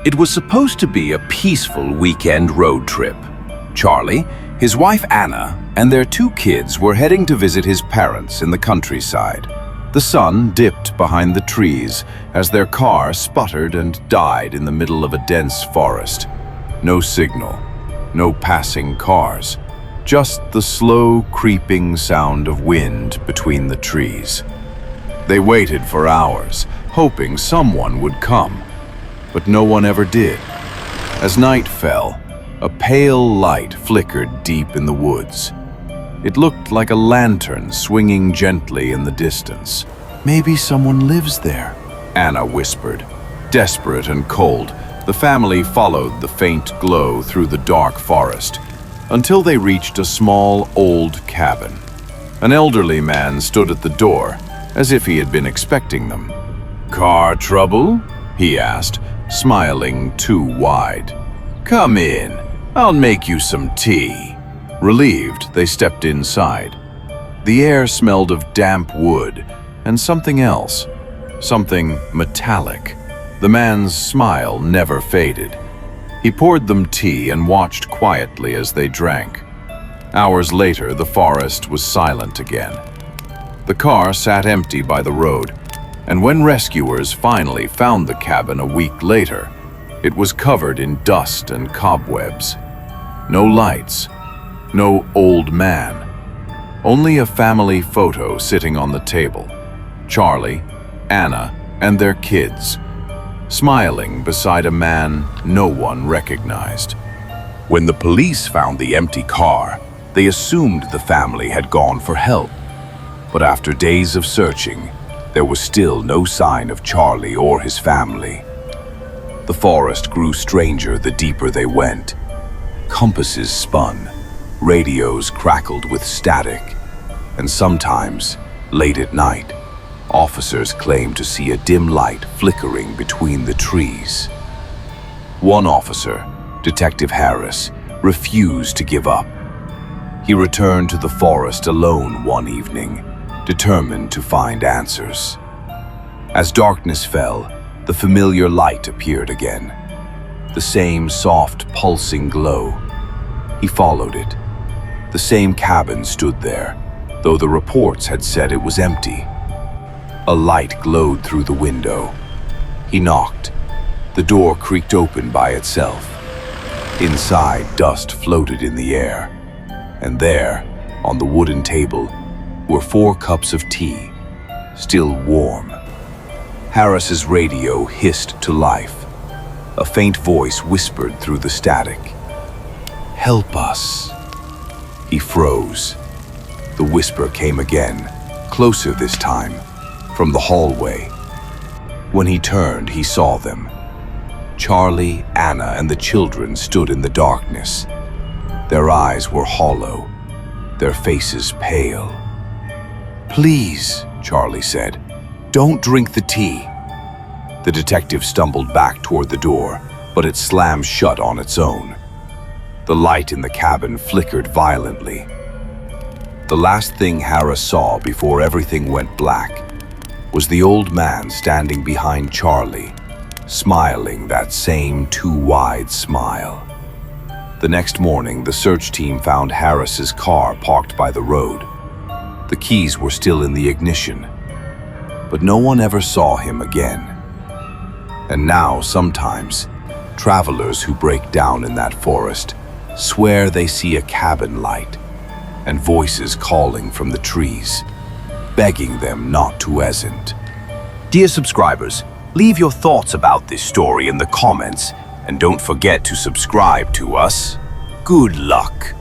It was supposed to be a peaceful weekend road trip. Charlie, his wife Anna, and their 2 kids were heading to visit his parents in the countryside. The sun dipped behind the trees as their car sputtered and died in the middle of a dense forest. No signal, no passing cars, just the slow creeping sound of wind between the trees. They waited for hours, hoping someone would come, but no one ever did. As night fell, a pale light flickered deep in the woods. It looked like a lantern swinging gently in the distance. "Maybe someone lives there," Anna whispered. Desperate and cold, the family followed the faint glow through the dark forest until they reached a small, old cabin. An elderly man stood at the door, as if he had been expecting them. "Car trouble?" he asked, smiling too wide. "Come in. I'll make you some tea." Relieved, they stepped inside. The air smelled of damp wood and something else, something metallic. The man's smile never faded. He poured them tea and watched quietly as they drank. Hours later, the forest was silent again. The car sat empty by the road, and when rescuers finally found the cabin a week later, it was covered in dust and cobwebs. No lights, no old man, only a family photo sitting on the table. Charlie, Anna, and their kids, smiling beside a man no one recognized. When the police found the empty car, they assumed the family had gone for help. But after days of searching, there was still no sign of Charlie or his family. The forest grew stranger the deeper they went. Compasses spun, radios crackled with static, and sometimes, late at night, officers claimed to see a dim light flickering between the trees. One officer, Detective Harris, refused to give up. He returned to the forest alone one evening, determined to find answers. As darkness fell, the familiar light appeared again. The same soft, pulsing glow. He followed it. The same cabin stood there, though the reports had said it was empty. A light glowed through the window. He knocked. The door creaked open by itself. Inside, dust floated in the air. And there, on the wooden table, were 4 cups of tea, still warm. Harris's radio hissed to life. A faint voice whispered through the static. "Help us." He froze. The whisper came again, closer this time, from the hallway. When he turned, he saw them. Charlie, Anna, and the children stood in the darkness. Their eyes were hollow, their faces pale. "Please," Charlie said, "don't drink the tea." The detective stumbled back toward the door, but it slammed shut on its own. The light in the cabin flickered violently. The last thing Harris saw before everything went black was the old man standing behind Charlie, smiling that same too wide smile. The next morning, the search team found Harris's car parked by the road. The keys were still in the ignition, but no one ever saw him again. And now, sometimes, travelers who break down in that forest swear they see a cabin light and voices calling from the trees, begging them not to ascend. Dear subscribers, leave your thoughts about this story in the comments and don't forget to subscribe to us. Good luck!